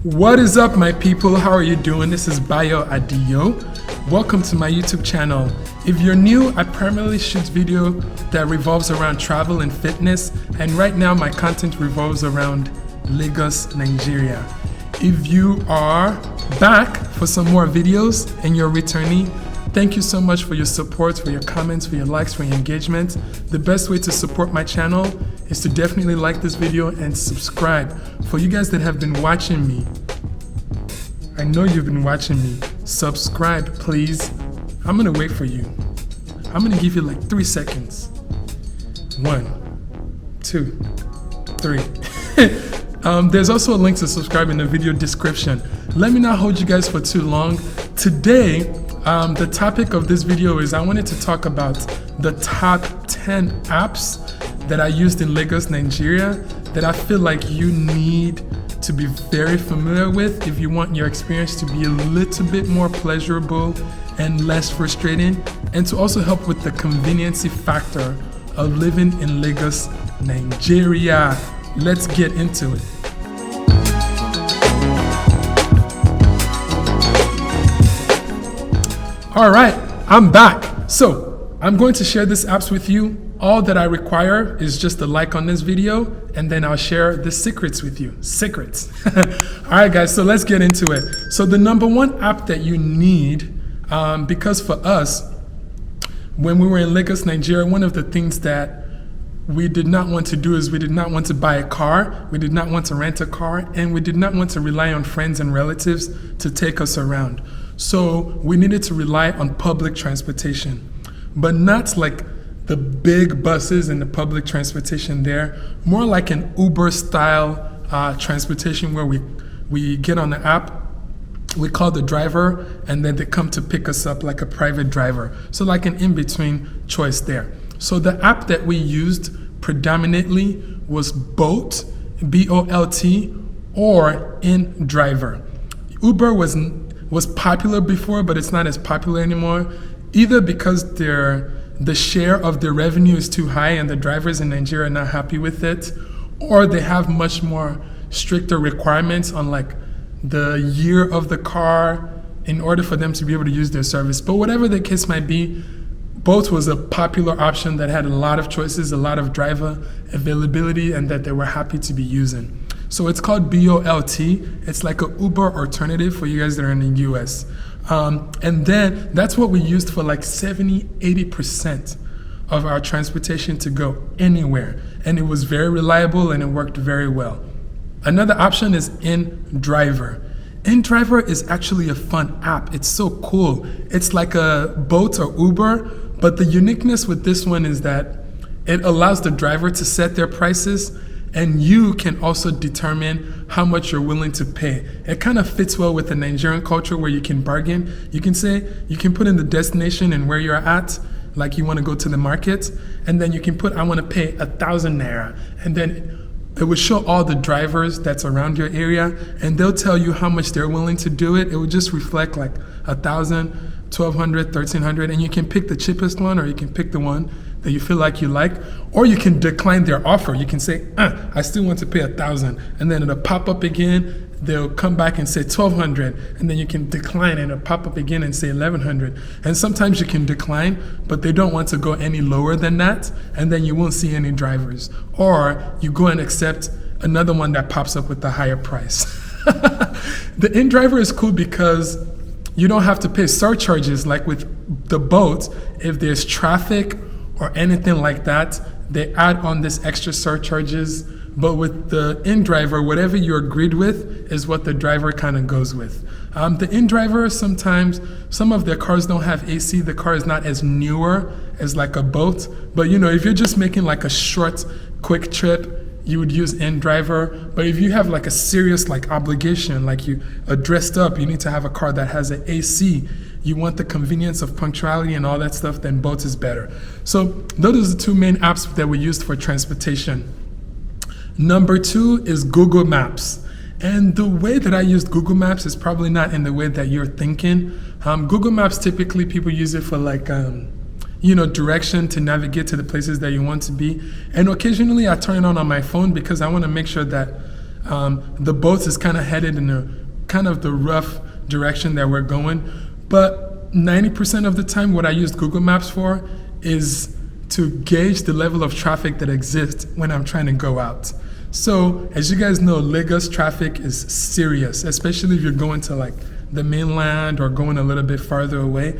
What is up, my people? How are you doing? This is Bayo Adio. Welcome to my YouTube channel. If you're new, I primarily shoot video that revolves around travel and fitness, and right now my content revolves around Lagos, Nigeria. If you are back for some more videos and you're returning, thank you so much for your support, for your comments, for your likes, for your engagement. The best way to support my channel is to definitely like this video and subscribe. For you guys that have been watching me, I know you've been watching me, subscribe please. I'm gonna wait for you. I'm gonna give you like 3 seconds. 1, 2, 3. There's also a link to subscribe in the video description. Let me not hold you guys for too long. Today, the topic of this video is I wanted to talk about the top 10 apps that I used in Lagos, Nigeria that I feel like you need to be very familiar with if you want your experience to be a little bit more pleasurable and less frustrating, and to also help with the conveniency factor of living in Lagos, Nigeria. Let's get into it. All right, I'm back. So I'm going to share these apps with you. All that I require is just a like on this video, and then I'll share the secrets with you. Secrets. All right, guys, so let's get into it. So the number one app that you need, because for us, when we were in Lagos, Nigeria, one of the things that we did not want to do is we did not want to buy a car, we did not want to rent a car, and we did not want to rely on friends and relatives to take us around. So we needed to rely on public transportation, but not like the big buses and the public transportation there, more like an Uber style transportation where we get on the app, we call the driver, and then they come to pick us up like a private driver. So like an in-between choice there. So the app that we used predominantly was Bolt, B-O-L-T, or InDriver. Uber was popular before, but it's not as popular anymore, either because the share of their revenue is too high and the drivers in Nigeria are not happy with it, or they have much more stricter requirements on like the year of the car in order for them to be able to use their service. But whatever the case might be, Bolt was a popular option that had a lot of choices, a lot of driver availability, and that they were happy to be using. So it's called B-O-L-T. It's like an Uber alternative for you guys that are in the US. And then that's what we used for like 70-80% of our transportation to go anywhere. And it was very reliable and it worked very well. Another option is InDriver. InDriver is actually a fun app. It's so cool. It's like a Bolt or Uber, but the uniqueness with this one is that it allows the driver to set their prices, and you can also determine how much you're willing to pay. It kind of fits well with the Nigerian culture where you can bargain. You can say, you can put in the destination and where you're at, like you want to go to the market, and then you can put, I want to pay 1,000 naira, and then it will show all the drivers that's around your area, and they'll tell you how much they're willing to do it. It will just reflect like 1,000, 1,200, 1,300, and you can pick the cheapest one, or you can pick the one that you feel like you like, or you can decline their offer. You can say, I still want to pay 1,000, and then it'll pop up again. They'll come back and say 1,200, and then you can decline, and it'll pop up again and say 1,100. And sometimes you can decline, but they don't want to go any lower than that, and then you won't see any drivers. Or you go and accept another one that pops up with the higher price. The InDriver is cool because you don't have to pay surcharges like with the Bolt. If there's traffic or anything like that, they add on this extra surcharges. But with the InDriver, whatever you agreed with is what the driver kind of goes with. The InDriver, sometimes some of their cars don't have AC. The car is not as newer as like a Bolt. But you know, if you're just making like a short, quick trip, you would use InDriver. But if you have like a serious like obligation, like you are dressed up, you need to have a car that has an AC, you want the convenience of punctuality and all that stuff, then Bolt is better. So those are the two main apps that we used for transportation. Number 2 is Google Maps. And the way that I used Google Maps is probably not in the way that you're thinking. Google Maps, typically people use it for like, direction to navigate to the places that you want to be. And occasionally I turn it on my phone because I want to make sure that The boat is kind of headed in a kind of the rough direction that we're going. But 90% of the time, what I use Google Maps for is to gauge the level of traffic that exists when I'm trying to go out. So as you guys know, Lagos traffic is serious, especially if you're going to like the mainland or going a little bit farther away.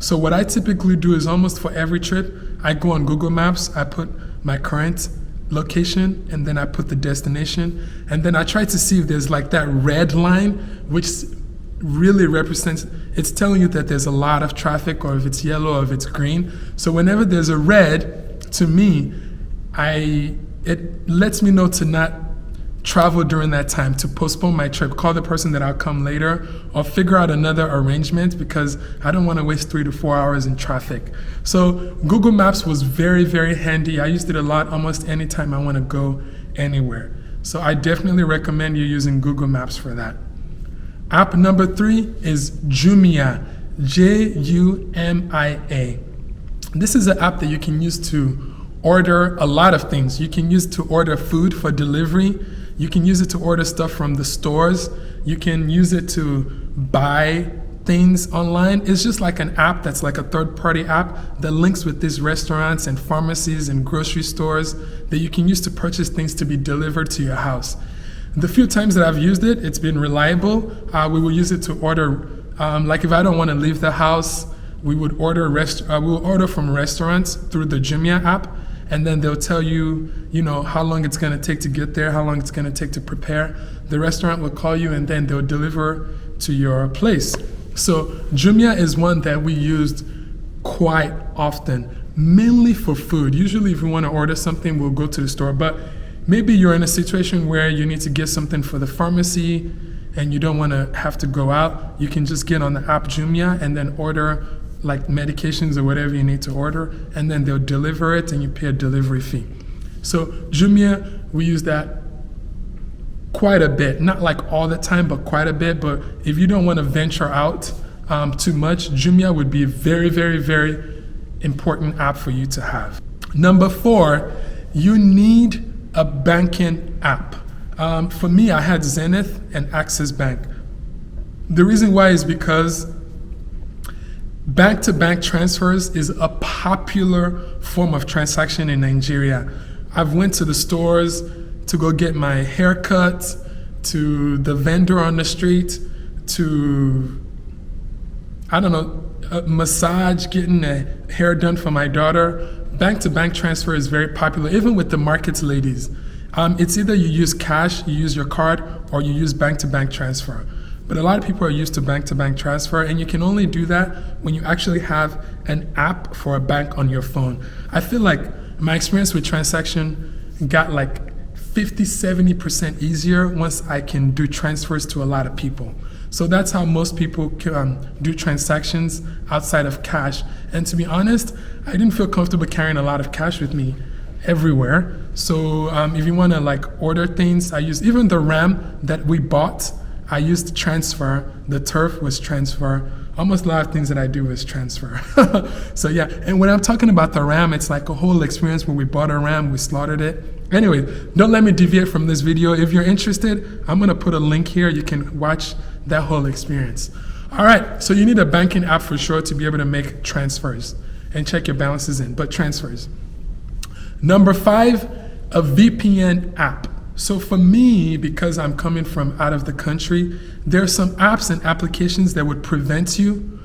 So what I typically do is almost for every trip, I go on Google Maps, I put my current location, and then I put the destination, and then I try to see if there's like that red line, which really represents, it's telling you that there's a lot of traffic, or if it's yellow, or if it's green. So whenever there's a red, to me, it lets me know to not travel during that time, to postpone my trip, call the person that I'll come later, or figure out another arrangement, because I don't want to waste 3 to 4 hours in traffic. So Google Maps was very, very handy. I used it a lot almost anytime I want to go anywhere. So I definitely recommend you using Google Maps for that. App number 3 is Jumia, Jumia. This is an app that you can use to order a lot of things. You can use it to order food for delivery. You can use it to order stuff from the stores. You can use it to buy things online. It's just like an app that's like a third-party app that links with these restaurants and pharmacies and grocery stores that you can use to purchase things to be delivered to your house. The few times that I've used it, it's been reliable. We will use it to order, like if I don't want to leave the house, we would order from restaurants through the Jumia app, and then they'll tell you, how long it's going to take to get there, how long it's going to take to prepare. The restaurant will call you, and then they'll deliver to your place. So Jumia is one that we used quite often, mainly for food. Usually if we want to order something, we'll go to the store, but maybe you're in a situation where you need to get something for the pharmacy and you don't want to have to go out. You can just get on the app Jumia and then order like medications or whatever you need to order, and then they'll deliver it and you pay a delivery fee. So Jumia, we use that quite a bit, not like all the time, but quite a bit. But if you don't want to venture out too much, Jumia would be a very, very, very important app for you to have. Number 4, you need a banking app. For me, I had ZENITH and Access Bank. The reason why is because bank-to-bank transfers is a popular form of transaction in Nigeria. I've went to the stores to go get my hair cut, to the vendor on the street, to, a massage, getting a hair done for my daughter. Bank-to-bank transfer is very popular, even with the markets ladies. It's either you use cash, you use your card, or you use bank-to-bank transfer. But a lot of people are used to bank-to-bank transfer, and you can only do that when you actually have an app for a bank on your phone. I feel like my experience with transaction got like 50-70% easier once I can do transfers to a lot of people. So that's how most people do transactions outside of cash. And to be honest, I didn't feel comfortable carrying a lot of cash with me everywhere. So if you want to like order things, I use even the RAM that we bought. I used transfer. The turf was transfer. Almost a lot of things that I do is transfer. So yeah, and when I'm talking about the RAM, it's like a whole experience where we bought a RAM, we slaughtered it. Anyway, don't let me deviate from this video. If you're interested, I'm gonna put a link here. You can watch that whole experience. All right, so you need a banking app for sure to be able to make transfers and check your balances in, but transfers. Number 5, a VPN app. So for me, because I'm coming from out of the country, there are some apps and applications that would prevent you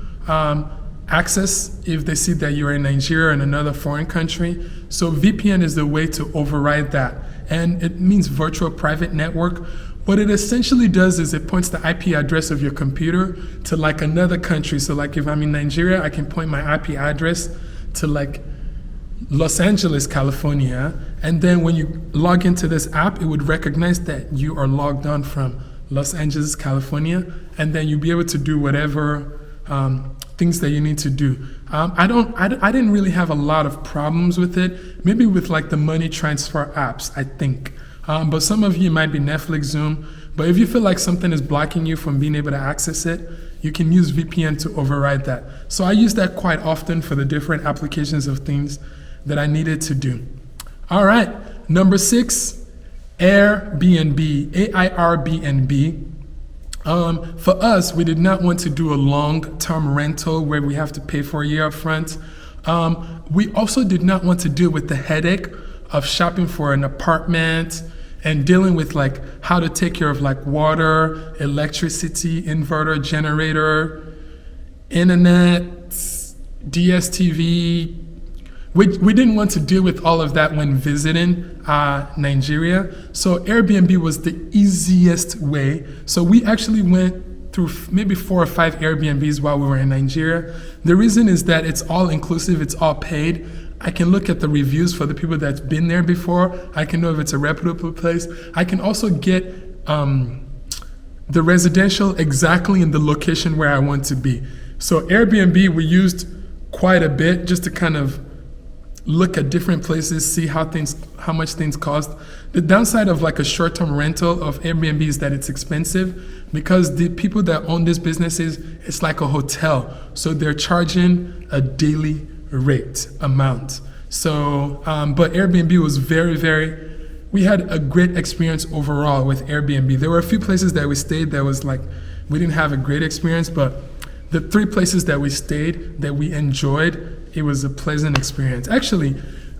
access if they see that you're in Nigeria or in another foreign country. So VPN is the way to override that. And it means virtual private network. What it essentially does is it points the IP address of your computer to like another country. So like if I'm in Nigeria, I can point my IP address to like Los Angeles, California, and then when you log into this app, it would recognize that you are logged on from Los Angeles, California, and then you'll be able to do whatever things that you need to do. I didn't really have a lot of problems with it, maybe with like the money transfer apps, I think. But some of you might be Netflix, Zoom, but if you feel like something is blocking you from being able to access it, you can use VPN to override that. So I use that quite often for the different applications of things that I needed to do. All right, number 6, AIRBNB, AIRBNB. For us, we did not want to do a long-term rental where we have to pay for a year up front. We also did not want to deal with the headache of shopping for an apartment and dealing with like how to take care of like water, electricity, inverter, generator, internet, DSTV. We didn't want to deal with all of that when visiting Nigeria. So Airbnb was the easiest way. So we actually went through maybe 4 or 5 Airbnbs while we were in Nigeria. The reason is that it's all inclusive, it's all paid. I can look at the reviews for the people that's been there before. I can know if it's a reputable place. I can also get the residential exactly in the location where I want to be. So Airbnb we used quite a bit just to kind of look at different places, see how much things cost. The downside of like a short-term rental of Airbnb is that it's expensive because the people that own these businesses, it's like a hotel. So they're charging a daily rate amount. So, but Airbnb was we had a great experience overall with Airbnb. There were a few places that we stayed that was like, we didn't have a great experience, but the 3 places that we stayed that we enjoyed, it was a pleasant experience. Actually,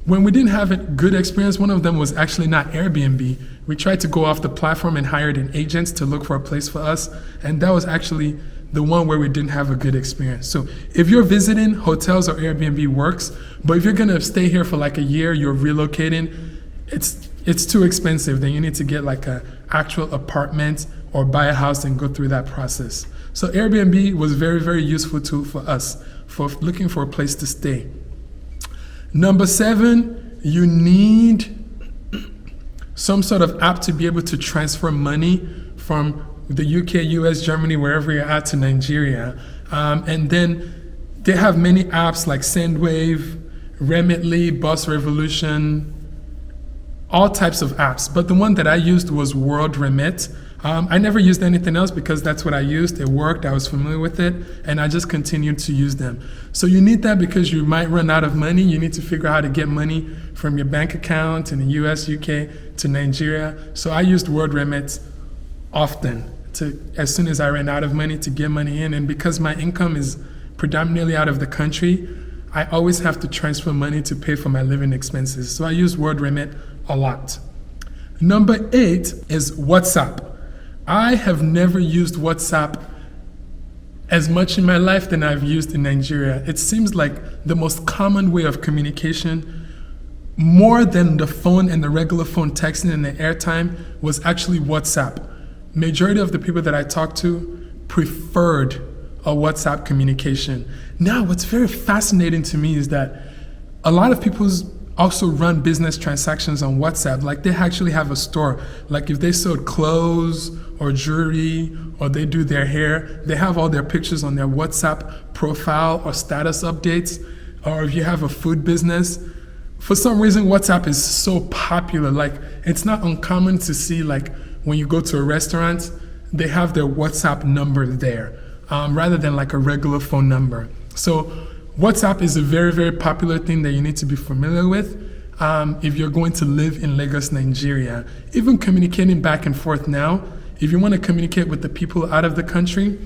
when we didn't have a good experience, one of them was actually not Airbnb. We tried to go off the platform and hired an agent to look for a place for us. And that was actually the one where we didn't have a good experience. So if you're visiting, hotels or Airbnb works. But if you're gonna stay here for like a year, you're relocating, it's too expensive. Then you need to get like an actual apartment or buy a house and go through that process. So Airbnb was very useful tool for us for looking for a place to stay. Number 7, you need some sort of app to be able to transfer money from the UK, US, Germany, wherever you're at to Nigeria. And then they have many apps like Sendwave, Remitly, Bus Revolution, all types of apps. But the one that I used was WorldREMIT. I never used anything else because that's what I used. It worked, I was familiar with it, and I just continued to use them. So you need that because you might run out of money. You need to figure out how to get money from your bank account in the US, UK to Nigeria. So I used WorldREMIT often as soon as I ran out of money to get money in. And because my income is predominantly out of the country, I always have to transfer money to pay for my living expenses. So I use WorldREMIT a lot. Number 8 is WhatsApp. I have never used WhatsApp as much in my life than I've used in Nigeria. It seems like the most common way of communication, more than the phone and the regular phone texting and the airtime, was actually WhatsApp. Majority of the people that I talked to preferred a WhatsApp communication. Now, what's very fascinating to me is that a lot of people also run business transactions on WhatsApp. Like they actually have a store. Like if they sold clothes or jewelry or they do their hair, they have all their pictures on their WhatsApp profile or status updates. Or if you have a food business, for some reason WhatsApp is so popular. Like it's not uncommon to see like when you go to a restaurant, they have their WhatsApp number there rather than like a regular phone number. So WhatsApp is a very popular thing that you need to be familiar with if you're going to live in Lagos, Nigeria. Even communicating back and forth now, if you want to communicate with the people out of the country,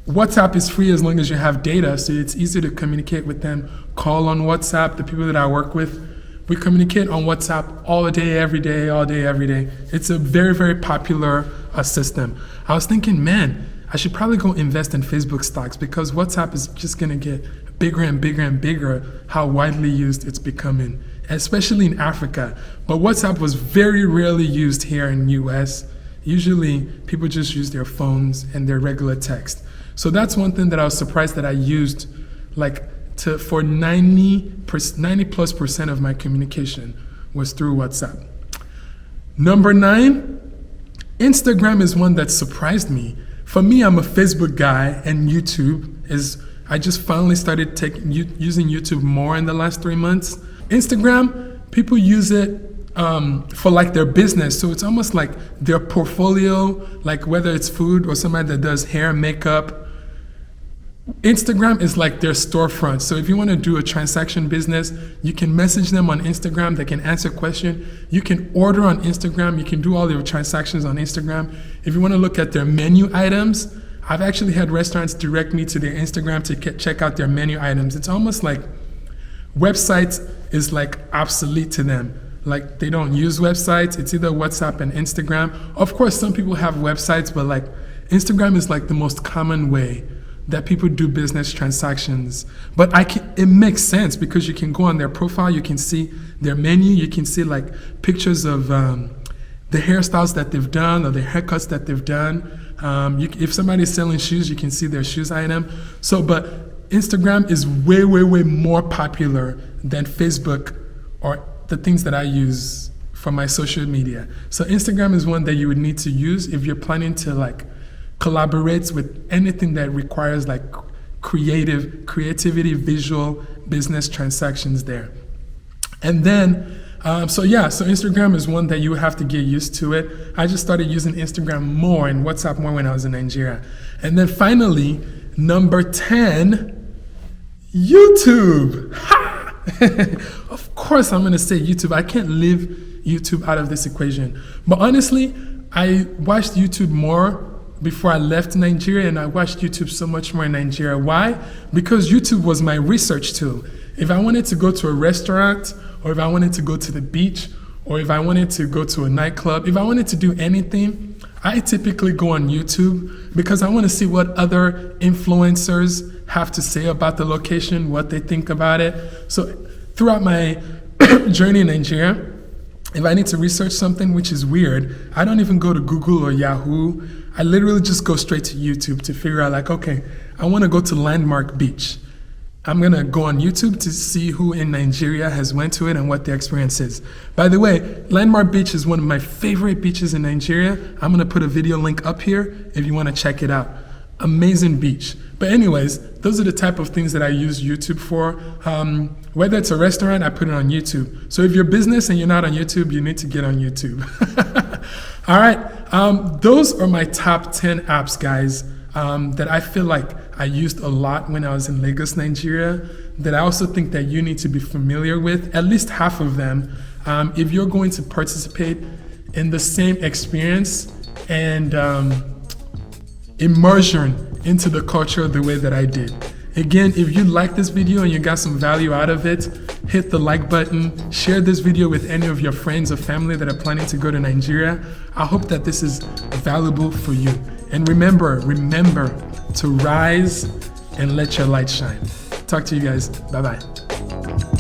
WhatsApp is free as long as you have data, so it's easy to communicate with them. Call on WhatsApp. The people that I work with, we communicate on WhatsApp all day, every day, all day, every day. It's a very popular system. I was thinking, man, I should probably go invest in Facebook stocks because WhatsApp is just going to get bigger and bigger how widely used it's becoming, especially in Africa. But WhatsApp was very rarely used here in US. Usually people just use their phones and their regular text. So that's one thing that I was surprised that I used for 90+% of my communication was through WhatsApp. Number 9, Instagram is one that surprised me. For me, I'm a Facebook guy, and YouTube I just finally started using YouTube more in the last 3 months. Instagram, people use it for like their business. So it's almost like their portfolio, like whether it's food or somebody that does hair, makeup, Instagram is like their storefront. So if you want to do a transaction business, you can message them on Instagram. They can answer questions. You can order on Instagram. You can do all your transactions on Instagram. If you want to look at their menu items, I've actually had restaurants direct me to their Instagram to check out their menu items. It's almost like websites is like obsolete to them. Like they don't use websites. It's either WhatsApp and Instagram. Of course, some people have websites, but like Instagram is like the most common way that people do business transactions. But it makes sense because you can go on their profile, you can see their menu, you can see like pictures of the hairstyles that they've done or the haircuts that they've done. If somebody's selling shoes, you can see their shoes item. So, but Instagram is way, way, way more popular than Facebook or the things that I use for my social media. So Instagram is one that you would need to use if you're planning to like collaborate with anything that requires like creativity, visual business transactions there. And then, so Instagram is one that you have to get used to it. I just started using Instagram more and WhatsApp more when I was in Nigeria. And then finally, number 10, YouTube. Ha! Of course I'm gonna say YouTube. I can't leave YouTube out of this equation. But honestly, I watched YouTube more before I left Nigeria, and I watched YouTube so much more in Nigeria. Why? Because YouTube was my research tool. If I wanted to go to a restaurant, or if I wanted to go to the beach, or if I wanted to go to a nightclub, if I wanted to do anything, I typically go on YouTube because I want to see what other influencers have to say about the location, what they think about it. So throughout my journey in Nigeria, if I need to research something, which is weird, I don't even go to Google or Yahoo. I literally just go straight to YouTube to figure out like, okay, I want to go to Landmark Beach. I'm going to go on YouTube to see who in Nigeria has went to it and what the experience is. By the way, Landmark Beach is one of my favorite beaches in Nigeria. I'm going to put a video link up here if you want to check it out. Amazing beach. But anyways, those are the type of things that I use YouTube for. Whether it's a restaurant, I put it on YouTube. So if you're a business and you're not on YouTube, you need to get on YouTube. All right. Those are my top 10 apps, guys, that I feel like I used a lot when I was in Lagos, Nigeria, that I also think that you need to be familiar with, at least half of them, if you're going to participate in the same experience and immersion into the culture the way that I did. Again, if you like this video and you got some value out of it, hit the like button, share this video with any of your friends or family that are planning to go to Nigeria. I hope that this is valuable for you. And remember to rise and let your light shine. Talk to you guys. Bye-bye.